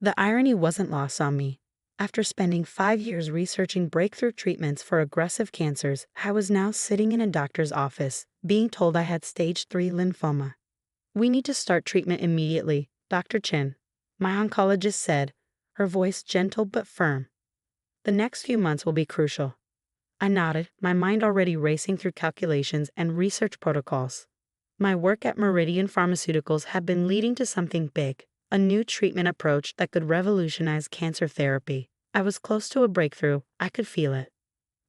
The irony wasn't lost on me. After spending 5 years researching breakthrough treatments for aggressive cancers, I was now sitting in a doctor's office, being told I had stage 3 lymphoma. "We need to start treatment immediately, Dr. Chin," my oncologist said, her voice gentle but firm. "The next few months will be crucial." I nodded, my mind already racing through calculations and research protocols. My work at Meridian Pharmaceuticals had been leading to something big, a new treatment approach that could revolutionize cancer therapy. I was close to a breakthrough, I could feel it.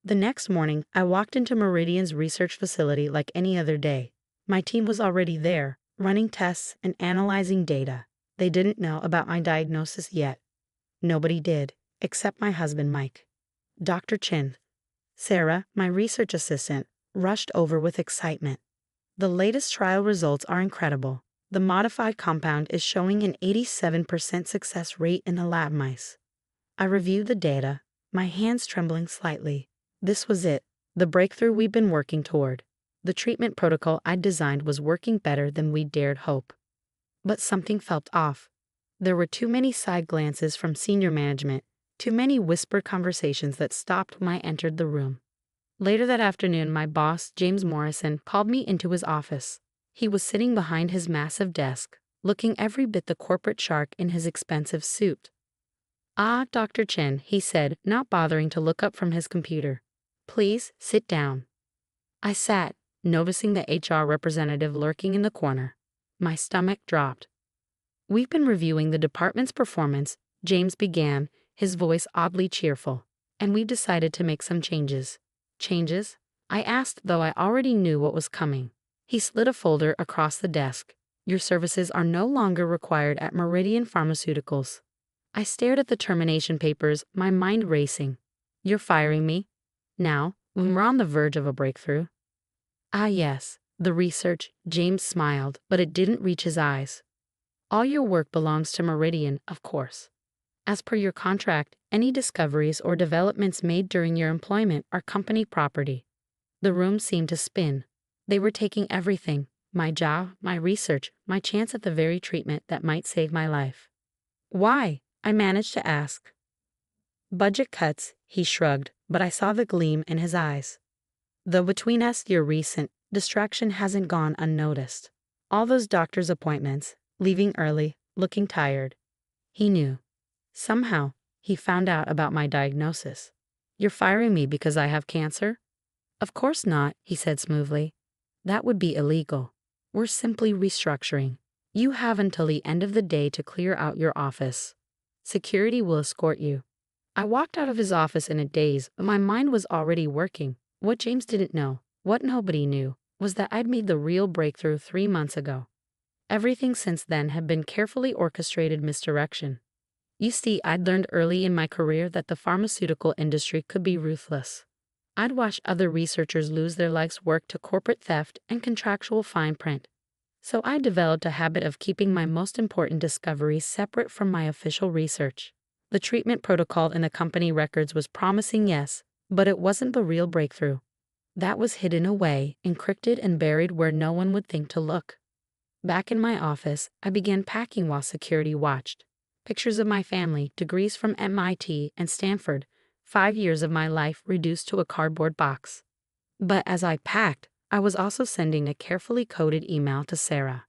The next morning, I walked into Meridian's research facility like any other day. My team was already there, running tests and analyzing data. They didn't know about my diagnosis yet. Nobody did, except my husband Mike. Dr. Chin. Sarah, my research assistant, rushed over with excitement. "The latest trial results are incredible. The modified compound is showing an 87% success rate in the lab mice." I reviewed the data, my hands trembling slightly. This was it, the breakthrough we'd been working toward. The treatment protocol I'd designed was working better than we dared hope. But something felt off. There were too many side glances from senior management, too many whispered conversations that stopped when I entered the room. Later that afternoon, my boss, James Morrison, called me into his office. He was sitting behind his massive desk, looking every bit the corporate shark in his expensive suit. "Ah, Dr. Chen," he said, not bothering to look up from his computer. "Please, sit down." I sat, noticing the HR representative lurking in the corner. My stomach dropped. "We've been reviewing the department's performance," James began, his voice oddly cheerful, "and we've decided to make some changes." "Changes?" I asked, though I already knew what was coming. He slid a folder across the desk. "Your services are no longer required at Meridian Pharmaceuticals." I stared at the termination papers, my mind racing. "You're firing me? Now, when we're on the verge of a breakthrough?" "Ah, yes, the research," James smiled, but it didn't reach his eyes. "All your work belongs to Meridian, of course. As per your contract, any discoveries or developments made during your employment are company property." The room seemed to spin. They were taking everything, my job, my research, my chance at the very treatment that might save my life. "Why?" I managed to ask. "Budget cuts," he shrugged, but I saw the gleam in his eyes. "Though between us, your recent distraction hasn't gone unnoticed. All those doctor's appointments, leaving early, looking tired." He knew. Somehow, he found out about my diagnosis. "You're firing me because I have cancer?" "Of course not," he said smoothly. "That would be illegal. We're simply restructuring. You have until the end of the day to clear out your office. Security will escort you." I walked out of his office in a daze, but my mind was already working. What James didn't know, what nobody knew, was that I'd made the real breakthrough 3 months ago. Everything since then had been carefully orchestrated misdirection. You see, I'd learned early in my career that the pharmaceutical industry could be ruthless. I'd watched other researchers lose their life's work to corporate theft and contractual fine print. So I developed a habit of keeping my most important discoveries separate from my official research. The treatment protocol in the company records was promising, yes, but it wasn't the real breakthrough. That was hidden away, encrypted and buried where no one would think to look. Back in my office, I began packing while security watched. Pictures of my family, degrees from MIT and Stanford, 5 years of my life reduced to a cardboard box. But as I packed, I was also sending a carefully coded email to Sarah.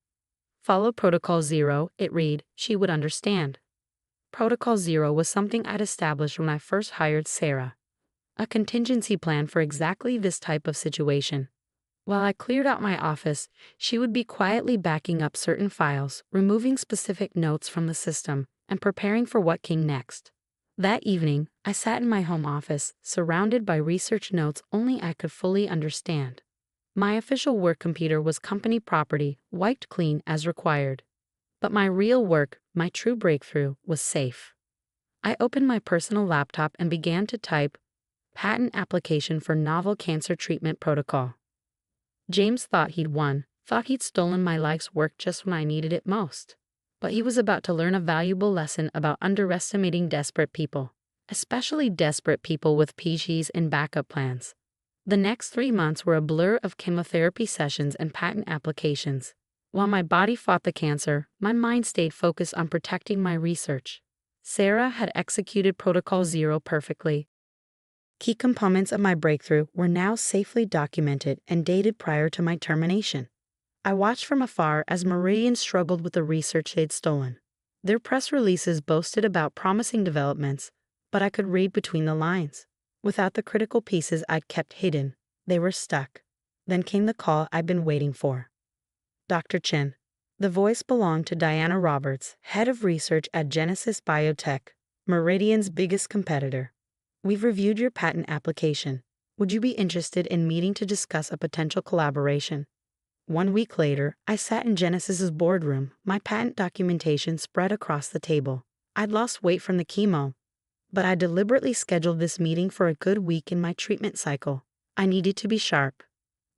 "Follow Protocol 0, it read, she would understand." Protocol 0 was something I'd established when I first hired Sarah. A contingency plan for exactly this type of situation. While I cleared out my office, she would be quietly backing up certain files, removing specific notes from the system, and preparing for what came next. That evening, I sat in my home office, surrounded by research notes only I could fully understand. My official work computer was company property, wiped clean as required. But my real work, my true breakthrough, was safe. I opened my personal laptop and began to type, "Patent application for novel cancer treatment protocol." James thought he'd won, thought he'd stolen my life's work just when I needed it most. But he was about to learn a valuable lesson about underestimating desperate people, especially desperate people with PGs and backup plans. The next 3 months were a blur of chemotherapy sessions and patent applications. While my body fought the cancer, my mind stayed focused on protecting my research. Sarah had executed Protocol Zero perfectly. Key components of my breakthrough were now safely documented and dated prior to my termination. I watched from afar as Meridian struggled with the research they'd stolen. Their press releases boasted about promising developments, but I could read between the lines. Without the critical pieces I'd kept hidden, they were stuck. Then came the call I'd been waiting for. Dr. Chen. The voice belonged to Diana Roberts, head of research at Genesis Biotech, Meridian's biggest competitor. We've reviewed your patent application. Would you be interested in meeting to discuss a potential collaboration? 1 week later, I sat in Genesis's boardroom, my patent documentation spread across the table. I'd lost weight from the chemo, but I deliberately scheduled this meeting for a good week in my treatment cycle. I needed to be sharp.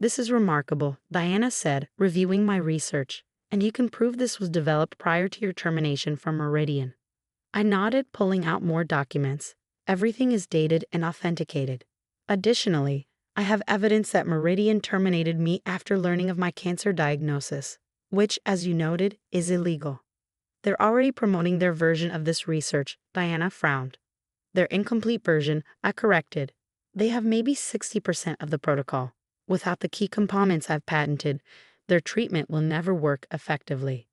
This is remarkable, Diana said, reviewing my research, and you can prove this was developed prior to your termination from Meridian. I nodded, pulling out more documents. Everything is dated and authenticated. Additionally, I have evidence that Meridian terminated me after learning of my cancer diagnosis, which, as you noted, is illegal. They're already promoting their version of this research, Diana frowned. Their incomplete version, I corrected. They have maybe 60% of the protocol. Without the key components I've patented, their treatment will never work effectively.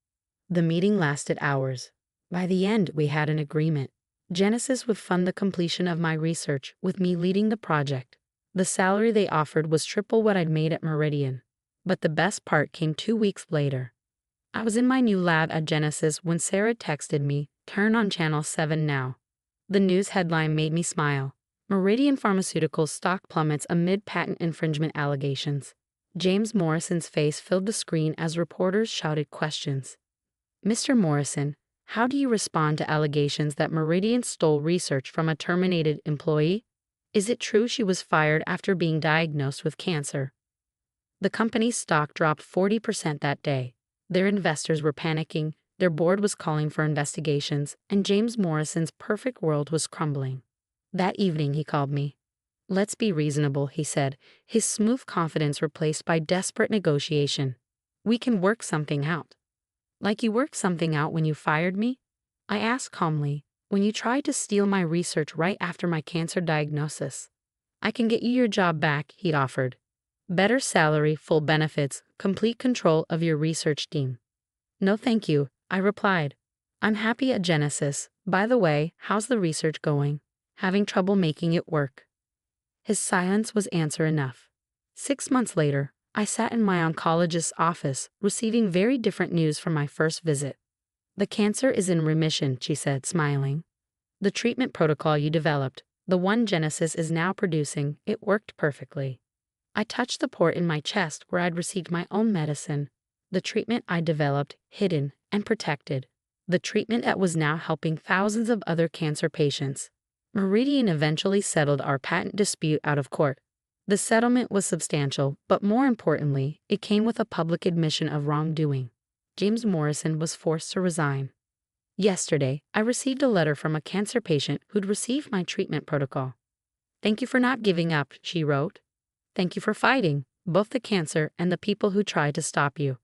The meeting lasted hours. By the end, we had an agreement. Genesis would fund the completion of my research, with me leading the project. The salary they offered was triple what I'd made at Meridian. But the best part came 2 weeks later. I was in my new lab at Genesis when Sarah texted me, "Turn on Channel 7 now." The news headline made me smile. Meridian Pharmaceuticals stock plummets amid patent infringement allegations. James Morrison's face filled the screen as reporters shouted questions. "Mr. Morrison, how do you respond to allegations that Meridian stole research from a terminated employee? Is it true she was fired after being diagnosed with cancer?" The company's stock dropped 40% that day. Their investors were panicking, their board was calling for investigations, and James Morrison's perfect world was crumbling. That evening he called me. "Let's be reasonable," he said, his smooth confidence replaced by desperate negotiation. "We can work something out." "Like you worked something out when you fired me?" I asked calmly. "When you tried to steal my research right after my cancer diagnosis." "I can get you your job back," he'd offered. "Better salary, full benefits, complete control of your research team." "No thank you," I replied. "I'm happy at Genesis. By the way, how's the research going? Having trouble making it work?" His silence was answer enough. 6 months later, I sat in my oncologist's office, receiving very different news from my first visit. "The cancer is in remission," she said, smiling. "The treatment protocol you developed, the one Genesis is now producing, it worked perfectly." I touched the port in my chest where I'd received my own medicine. The treatment I developed, hidden and protected. The treatment that was now helping thousands of other cancer patients. Meridian eventually settled our patent dispute out of court. The settlement was substantial, but more importantly, it came with a public admission of wrongdoing. James Morrison was forced to resign. Yesterday, I received a letter from a cancer patient who'd received my treatment protocol. "Thank you for not giving up," she wrote. "Thank you for fighting, both the cancer and the people who tried to stop you."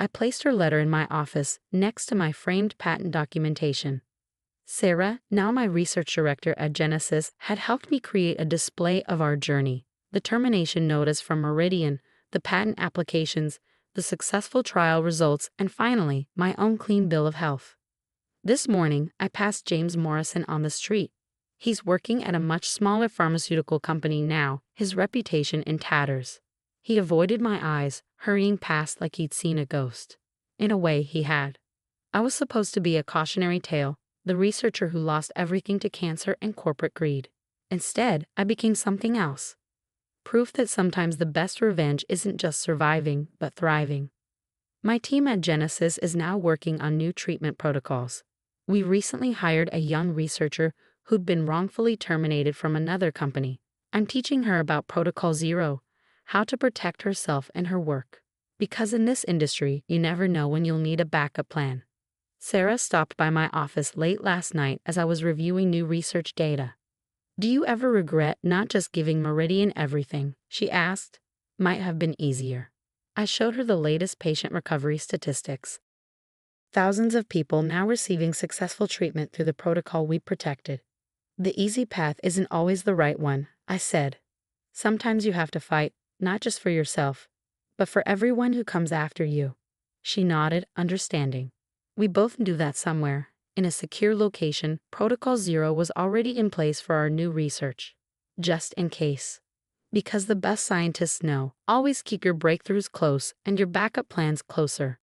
I placed her letter in my office, next to my framed patent documentation. Sarah, now my research director at Genesis, had helped me create a display of our journey. The termination notice from Meridian, the patent applications, the successful trial results, and finally, my own clean bill of health. This morning, I passed James Morrison on the street. He's working at a much smaller pharmaceutical company now, his reputation in tatters. He avoided my eyes, hurrying past like he'd seen a ghost. In a way, he had. I was supposed to be a cautionary tale, the researcher who lost everything to cancer and corporate greed. Instead, I became something else. Proof that sometimes the best revenge isn't just surviving, but thriving. My team at Genesis is now working on new treatment protocols. We recently hired a young researcher who'd been wrongfully terminated from another company. I'm teaching her about Protocol Zero, how to protect herself and her work. Because in this industry, you never know when you'll need a backup plan. Sarah stopped by my office late last night as I was reviewing new research data. "Do you ever regret not just giving Meridian everything?" she asked. "Might have been easier." I showed her the latest patient recovery statistics. Thousands of people now receiving successful treatment through the protocol we protected. The easy path isn't always the right one, I said. Sometimes you have to fight, not just for yourself, but for everyone who comes after you. She nodded, understanding. We both knew that somewhere, in a secure location, Protocol Zero was already in place for our new research. Just in case. Because the best scientists know, always keep your breakthroughs close and your backup plans closer.